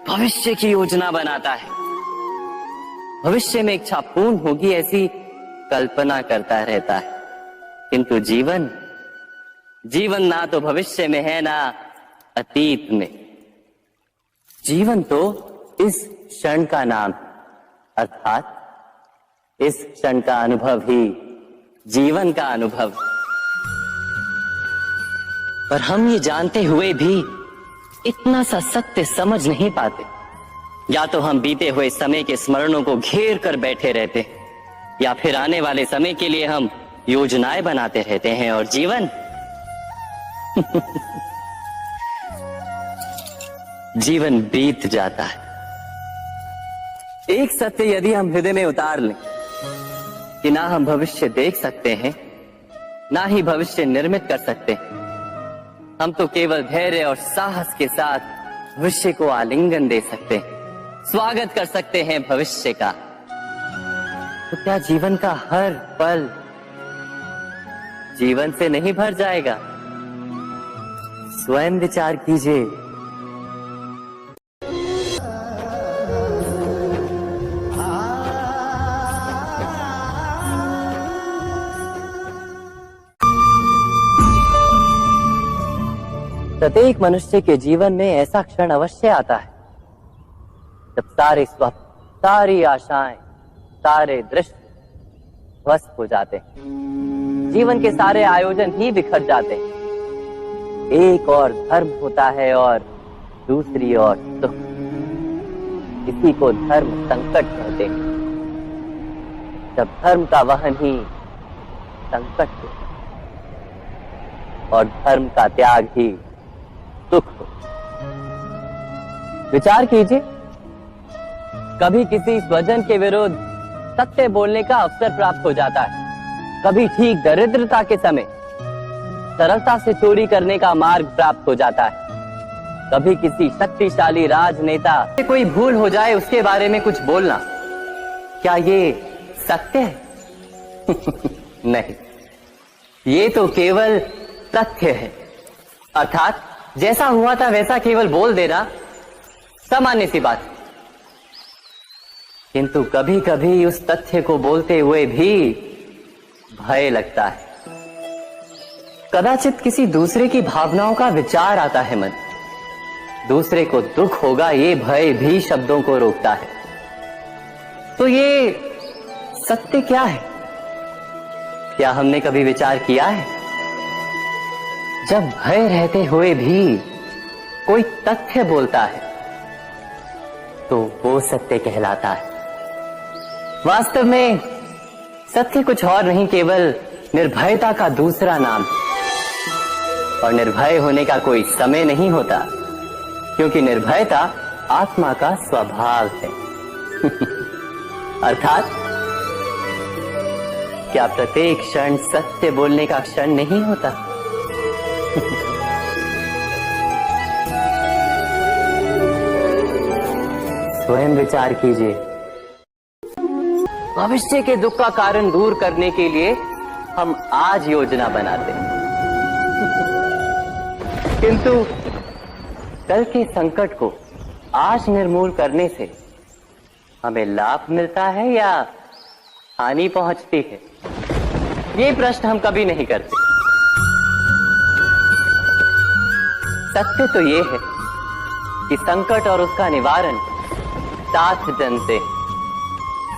भविष्य की योजना बनाता है, भविष्य में इच्छा पूर्ण होगी ऐसी कल्पना करता रहता है। किंतु जीवन जीवन ना तो भविष्य में है ना अतीत में। जीवन तो इस क्षण का नाम, अर्थात इस क्षण का अनुभव ही जीवन का अनुभव। पर हम ये जानते हुए भी इतना सा सत्य समझ नहीं पाते। या तो हम बीते हुए समय के स्मरणों को घेर कर बैठे रहते हैं, या फिर आने वाले समय के लिए हम योजनाएं बनाते रहते हैं। और जीवन जीवन बीत जाता है। एक सत्य यदि हम हृदय में उतार लें कि ना हम भविष्य देख सकते हैं, ना ही भविष्य निर्मित कर सकते हैं, हम तो केवल धैर्य और साहस के साथ भविष्य को आलिंगन दे सकते हैं, स्वागत कर सकते हैं भविष्य का। तो क्या जीवन का हर पल जीवन से नहीं भर जाएगा? स्वयं विचार कीजिए। प्रत्येक मनुष्य के जीवन में ऐसा क्षण अवश्य आता है जब सारे स्वप्न, सारी आशाएं, सारे दृश्य ध्वस्त हो जाते हैं। जीवन के सारे आयोजन ही बिखर जाते हैं। एक और धर्म होता है और दूसरी ओर सुख। इसी को धर्म संकट कहते हैं। जब धर्म का वहन ही संकट हो और धर्म का त्याग ही सुख हो। विचार कीजिए, कभी किसी स्वजन के विरुद्ध सत्य बोलने का अवसर प्राप्त हो जाता है, कभी ठीक दरिद्रता के समय सरलता से चोरी करने का मार्ग प्राप्त हो जाता है, कभी किसी शक्तिशाली राजनेता से कोई भूल हो जाए उसके बारे में कुछ बोलना, क्या ये सत्य है? नहीं, ये तो केवल तथ्य है। अर्थात जैसा हुआ था वैसा केवल बोल देना सामान्य सी बात। किंतु कभी कभी उस तथ्य को बोलते हुए भी भय लगता है। कदाचित किसी दूसरे की भावनाओं का विचार आता है मन, दूसरे को दुख होगा ये भय भी शब्दों को रोकता है। तो ये सत्य क्या है? क्या हमने कभी विचार किया है? जब भय रहते हुए भी कोई तथ्य बोलता है तो वो सत्य कहलाता है। वास्तव में सत्य कुछ और नहीं, केवल निर्भयता का दूसरा नाम। और निर्भय होने का कोई समय नहीं होता, क्योंकि निर्भयता आत्मा का स्वभाव है। अर्थात क्या प्रत्येक क्षण सत्य बोलने का क्षण नहीं होता? स्वयं विचार कीजिए। भविष्य के दुख का कारण दूर करने के लिए हम आज योजना बनाते हैं, किंतु कल के संकट को आज निर्मूल करने से हमें लाभ मिलता है या हानि पहुंचती है? ये प्रश्न हम कभी नहीं करते। सत्य तो ये है कि संकट और उसका निवारण साथ जनते हैं,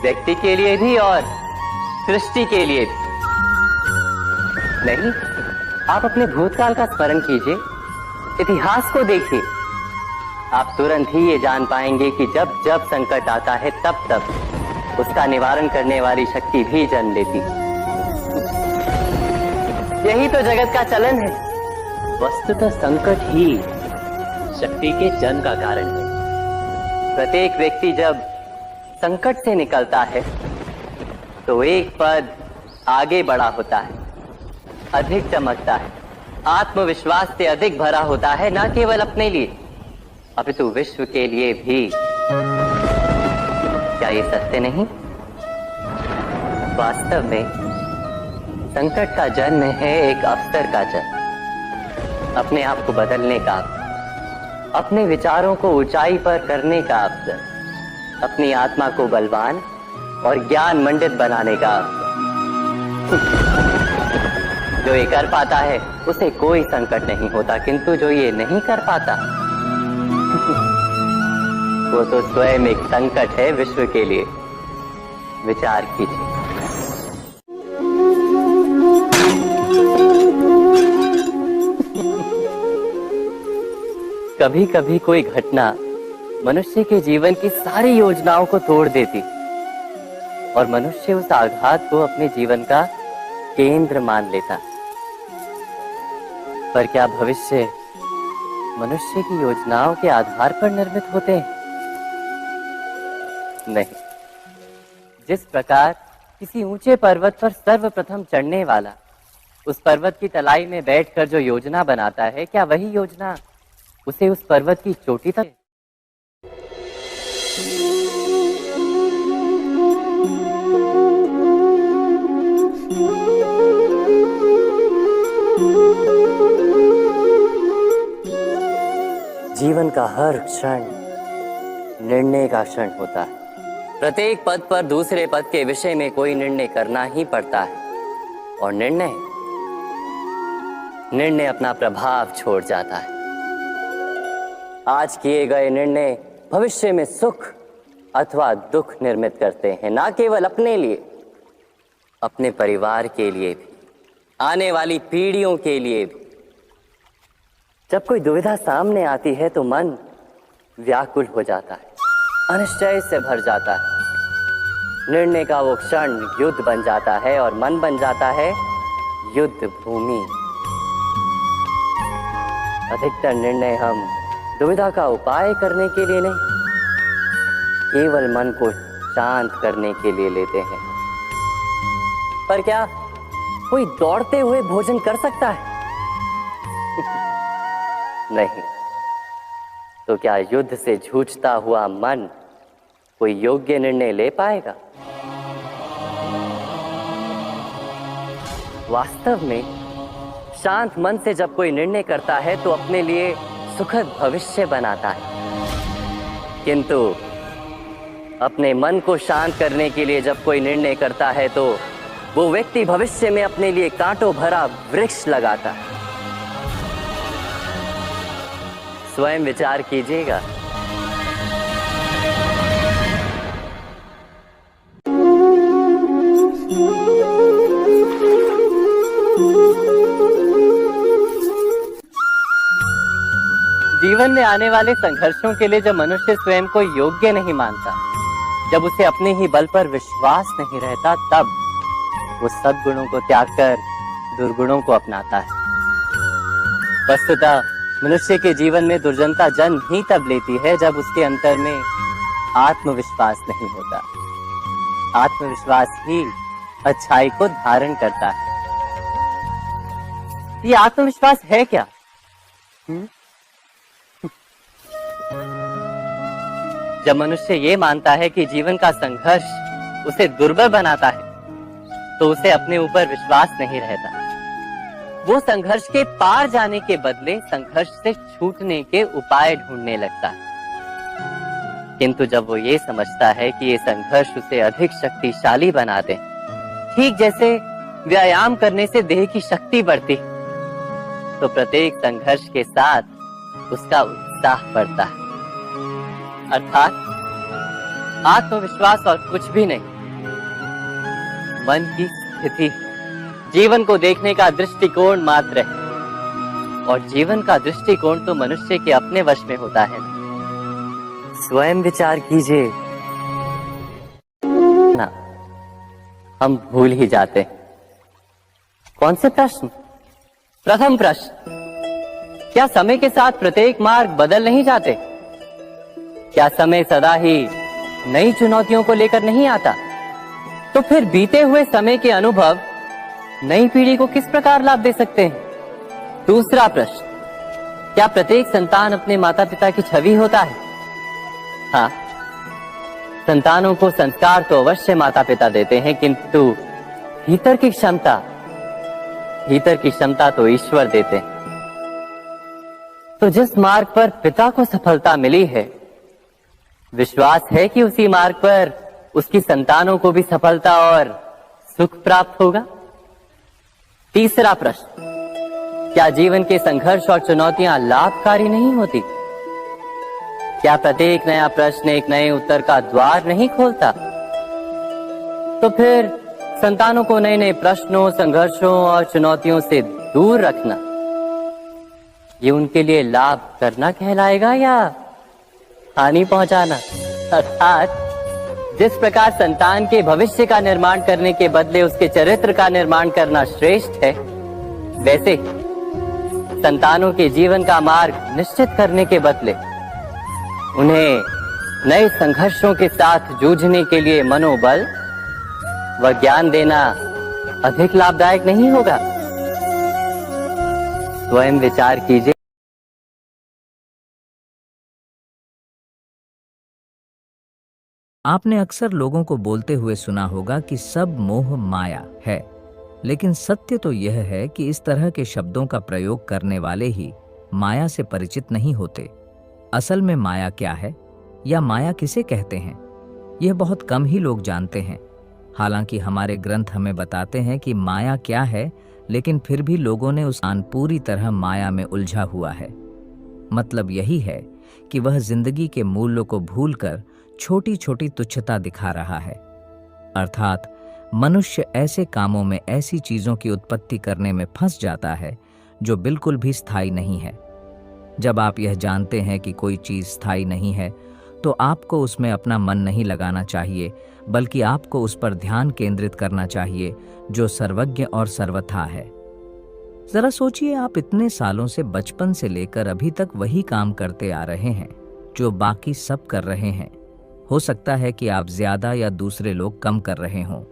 व्यक्ति के लिए भी और सृष्टि के लिए भी। नहीं, आप अपने भूतकाल का स्मरण कीजिए, इतिहास को देखिए। आप तुरंत ही ये जान पाएंगे कि जब जब संकट आता है तब तब उसका निवारण करने वाली शक्ति भी जन्म लेती है। यही तो जगत का चलन है। वस्तुतः संकट ही शक्ति के जन्म का कारण है। प्रत्येक व्यक्ति जब संकट से निकलता है तो एक पद आगे बढ़ा होता है, अधिक चमकता है, आत्मविश्वास से अधिक भरा होता है, न केवल अपने लिए अपितु विश्व के लिए भी। क्या ये सत्य नहीं? वास्तव में संकट का जन्म है एक अवसर का जन्म, अपने आप को बदलने का, अपने विचारों को ऊंचाई पर करने का अवसर, अपनी आत्मा को बलवान और ज्ञान मंडित बनाने का अवसर। जो ये कर पाता है उसे कोई संकट नहीं होता, किंतु जो ये नहीं कर पाता वो तो स्वयं एक संकट है विश्व के लिए। विचार कीजिए। कभी कभी कोई घटना मनुष्य के जीवन की सारी योजनाओं को तोड़ देती और मनुष्य उस आघात को अपने जीवन का केंद्र मान लेता। पर क्या भविष्य मनुष्य की योजनाओं के आधार पर निर्मित होते हैं? नहीं। जिस प्रकार किसी ऊंचे पर्वत पर सर्वप्रथम चढ़ने वाला उस पर्वत की तलाई में बैठकर जो योजना बनाता है, क्या वही योजना उसे उस पर्वत की चोटी तक? जीवन का हर क्षण निर्णय का क्षण होता है। प्रत्येक पद पर दूसरे पद के विषय में कोई निर्णय करना ही पड़ता है और निर्णय अपना प्रभाव छोड़ जाता है। आज किए गए निर्णय भविष्य में सुख अथवा दुख निर्मित करते हैं, ना केवल अपने लिए, अपने परिवार के लिए भी, आने वाली पीढ़ियों के लिए भी। जब कोई दुविधा सामने आती है तो मन व्याकुल हो जाता है, अनिश्चय से भर जाता है। निर्णय का वो क्षण युद्ध बन जाता है और मन बन जाता है युद्ध भूमि। अधिकतर निर्णय हम दुविधा का उपाय करने के लिए नहीं, केवल मन को शांत करने के लिए लेते हैं। पर क्या कोई दौड़ते हुए भोजन कर सकता है? नहीं। तो क्या युद्ध से जूझता हुआ मन कोई योग्य निर्णय ले पाएगा? वास्तव में शांत मन से जब कोई निर्णय करता है तो अपने लिए सुखद भविष्य बनाता है, किंतु अपने मन को शांत करने के लिए जब कोई निर्णय करता है तो वो व्यक्ति भविष्य में अपने लिए कांटों भरा वृक्ष लगाता है। स्वयं विचार कीजिएगा। जीवन में आने वाले संघर्षों के लिए जब मनुष्य स्वयं को योग्य नहीं मानता, जब उसे अपने ही बल पर विश्वास नहीं रहता, तब वो सद्गुणों को त्याग कर दुर्गुणों को अपनाता है। वस्तुतः मनुष्य के जीवन में दुर्जनता जन्म ही तब लेती है जब उसके अंतर में आत्मविश्वास नहीं होता। आत्मविश्वास ही अच्छाई को धारण करता है। ये आत्मविश्वास है क्या? जब मनुष्य ये मानता है कि जीवन का संघर्ष उसे दुर्बल बनाता है, तो उसे अपने ऊपर विश्वास नहीं रहता। वो संघर्ष के पार जाने के बदले संघर्ष से छूटने के उपाय ढूंढने लगता है। किंतु जब वो ये समझता है कि ये संघर्ष उसे अधिक शक्तिशाली बना दे, ठीक जैसे व्यायाम करने से देह की शक्ति बढ़ती, तो प्रत्येक संघर्ष के साथ उसका उत्साह बढ़ता है। अर्थात आत्मविश्वास और कुछ भी नहीं, मन की स्थिति, जीवन को देखने का दृष्टिकोण मात्र है। और जीवन का दृष्टिकोण तो मनुष्य के अपने वश में होता है। स्वयं विचार कीजिए ना, हम भूल ही जाते हैं। कौन से प्रश्न? प्रथम प्रश्न, क्या समय के साथ प्रत्येक मार्ग बदल नहीं जाते? क्या समय सदा ही नई चुनौतियों को लेकर नहीं आता? तो फिर बीते हुए समय के अनुभव नई पीढ़ी को किस प्रकार लाभ दे सकते हैं? दूसरा प्रश्न, क्या प्रत्येक संतान अपने माता पिता की छवि होता है? हाँ, संतानों को संस्कार तो अवश्य माता पिता देते हैं, किंतु भीतर की क्षमता तो ईश्वर देते हैं। तो जिस मार्ग पर पिता को सफलता मिली है, विश्वास है कि उसी मार्ग पर उसकी संतानों को भी सफलता और सुख प्राप्त होगा। तीसरा प्रश्न, क्या जीवन के संघर्ष और चुनौतियां लाभकारी नहीं होती? क्या प्रत्येक नया प्रश्न एक नए उत्तर का द्वार नहीं खोलता? तो फिर संतानों को नए नए प्रश्नों, संघर्षों और चुनौतियों से दूर रखना, ये उनके लिए लाभ करना कहलाएगा या हानि पहुंचाना? अर्थात जिस प्रकार संतान के भविष्य का निर्माण करने के बदले उसके चरित्र का निर्माण करना श्रेष्ठ है, वैसे संतानों के जीवन का मार्ग निश्चित करने के बदले उन्हें नए संघर्षों के साथ जूझने के लिए मनोबल व ज्ञान देना अधिक लाभदायक नहीं होगा? स्वयं विचार कीजिए। आपने अक्सर लोगों को बोलते हुए सुना होगा कि सब मोह माया है, लेकिन सत्य तो यह है कि इस तरह के शब्दों का प्रयोग करने वाले ही माया से परिचित नहीं होते। असल में माया क्या है या माया किसे कहते हैं, यह बहुत कम ही लोग जानते हैं। हालांकि हमारे ग्रंथ हमें बताते हैं कि माया क्या है, लेकिन फिर भी लोगों ने उस आन पूरी तरह माया में उलझा हुआ है। मतलब यही है कि वह जिंदगी के मूल्यों को भूलकर छोटी छोटी तुच्छता दिखा रहा है। अर्थात मनुष्य ऐसे कामों में, ऐसी चीजों की उत्पत्ति करने में फंस जाता है जो बिल्कुल भी स्थायी नहीं है। जब आप यह जानते हैं कि कोई चीज स्थायी नहीं है, तो आपको उसमें अपना मन नहीं लगाना चाहिए, बल्कि आपको उस पर ध्यान केंद्रित करना चाहिए जो सर्वज्ञ और सर्वथा है। जरा सोचिए, आप इतने सालों से, बचपन से लेकर अभी तक वही काम करते आ रहे हैं जो बाकी सब कर रहे हैं। हो सकता है कि आप ज्यादा या दूसरे लोग कम कर रहे हों।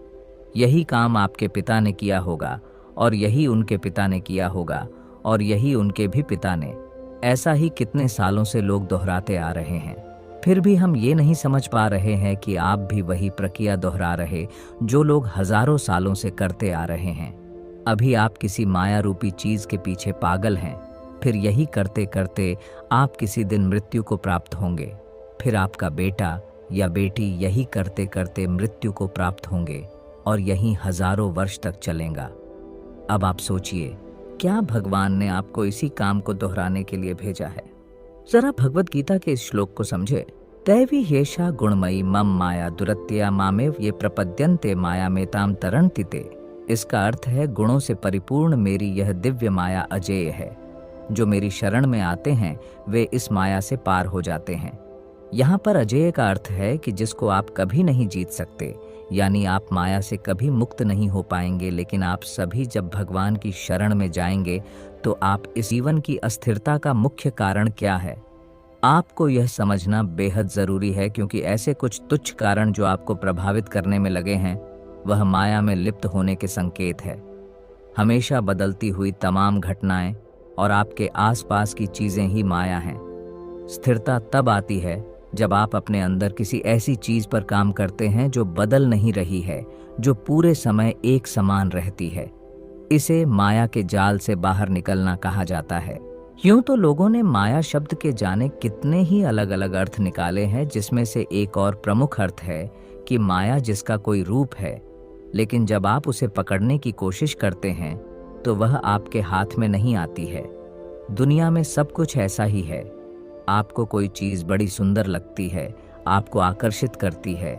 यही काम आपके पिता ने किया होगा, और यही उनके पिता ने किया होगा, और यही उनके भी पिता ने। ऐसा ही कितने सालों से लोग दोहराते आ रहे हैं। फिर भी हम ये नहीं समझ पा रहे हैं कि आप भी वही प्रक्रिया दोहरा रहे जो लोग हजारों सालों से करते आ रहे हैं। अभी आप किसी माया रूपी चीज के पीछे पागल हैं। फिर यही करते करते आप किसी दिन मृत्यु को प्राप्त होंगे। फिर आपका बेटा या बेटी यही करते करते मृत्यु को प्राप्त होंगे, और यही हजारों वर्ष तक चलेगा। अब आप सोचिए, क्या भगवान ने आपको इसी काम को दोहराने के लिए भेजा है? जरा भगवत गीता के इस श्लोक को समझे। दैवी येषा गुणमयी मम माया दुरत्या मामेव ये प्रपद्यन्ते माया मेताम तरन्तिते। इसका अर्थ है, गुणों से परिपूर्ण मेरी यह दिव्य माया अजेय है। जो मेरी शरण में आते हैं वे इस माया से पार हो जाते हैं। यहाँ पर अजेय का अर्थ है कि जिसको आप कभी नहीं जीत सकते, यानी आप माया से कभी मुक्त नहीं हो पाएंगे। लेकिन आप सभी जब भगवान की शरण में जाएंगे तो आप इस जीवन की अस्थिरता का मुख्य कारण क्या है, आपको यह समझना बेहद जरूरी है, क्योंकि ऐसे कुछ तुच्छ कारण जो आपको प्रभावित करने में लगे हैं, वह माया में लिप्त होने के संकेत है। हमेशा बदलती हुई तमाम घटनाएं और आपके आसपास की चीजें ही माया हैं। स्थिरता तब आती है जब आप अपने अंदर किसी ऐसी चीज पर काम करते हैं जो बदल नहीं रही है, जो पूरे समय एक समान रहती है। इसे माया के जाल से बाहर निकलना कहा जाता है। यूं तो लोगों ने माया शब्द के जाने कितने ही अलग अलग अर्थ निकाले हैं, जिसमें से एक और प्रमुख अर्थ है कि माया जिसका कोई रूप है, लेकिन जब आप उसे पकड़ने की कोशिश करते हैं तो वह आपके हाथ में नहीं आती है। दुनिया में सब कुछ ऐसा ही है। आपको कोई चीज बड़ी सुंदर लगती है, आपको आकर्षित करती है,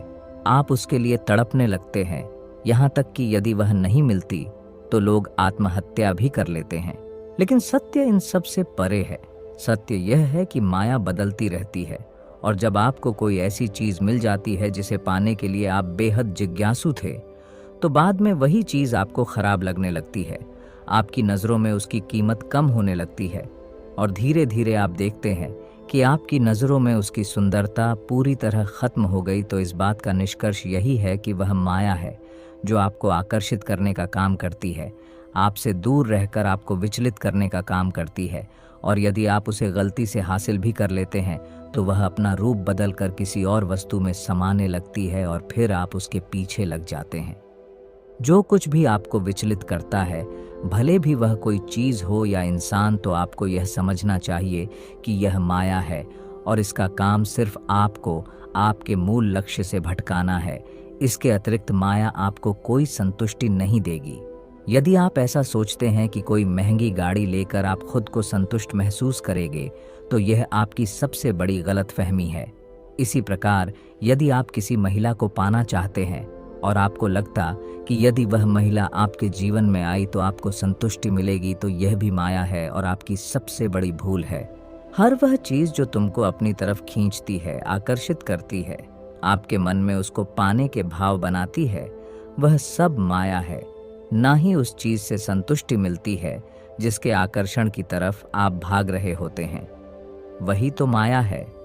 आप उसके लिए तड़पने लगते हैं, यहाँ तक कि यदि वह नहीं मिलती तो लोग आत्महत्या भी कर लेते हैं। लेकिन सत्य इन सब से परे है। सत्य यह है कि माया बदलती रहती है, और जब आपको कोई ऐसी चीज मिल जाती है जिसे पाने के लिए आप बेहद जिज्ञासु थे, तो बाद में वही चीज आपको खराब लगने लगती है। आपकी नजरों में उसकी कीमत कम होने लगती है, और धीरे धीरे आप देखते हैं कि आपकी नजरों में उसकी सुंदरता पूरी तरह खत्म हो गई। तो इस बात का निष्कर्ष यही है कि वह माया है जो आपको आकर्षित करने का काम करती है, आपसे दूर रहकर आपको विचलित करने का काम करती है। और यदि आप उसे गलती से हासिल भी कर लेते हैं तो वह अपना रूप बदलकर किसी और वस्तु में समाने लगती है, और फिर आप उसके पीछे लग जाते हैं। जो कुछ भी आपको विचलित करता है, भले भी वह कोई चीज हो या इंसान, तो आपको यह समझना चाहिए कि यह माया है और इसका काम सिर्फ आपको आपके मूल लक्ष्य से भटकाना है। इसके अतिरिक्त माया आपको कोई संतुष्टि नहीं देगी। यदि आप ऐसा सोचते हैं कि कोई महंगी गाड़ी लेकर आप खुद को संतुष्ट महसूस करेंगे, तो यह आपकी सबसे बड़ी गलतफहमी है। इसी प्रकार यदि आप किसी महिला को पाना चाहते हैं और आपको लगता कि यदि वह महिला आपके जीवन में आई तो आपको संतुष्टि मिलेगी, तो यह भी माया है और आपकी सबसे बड़ी भूल है। हर वह चीज जो तुमको अपनी तरफ खींचती है, आकर्षित करती है, आपके मन में उसको पाने के भाव बनाती है, वह सब माया है। ना ही उस चीज से संतुष्टि मिलती है जिसके आकर्षण की तरफ आप भाग रहे होते हैं। वही तो माया है।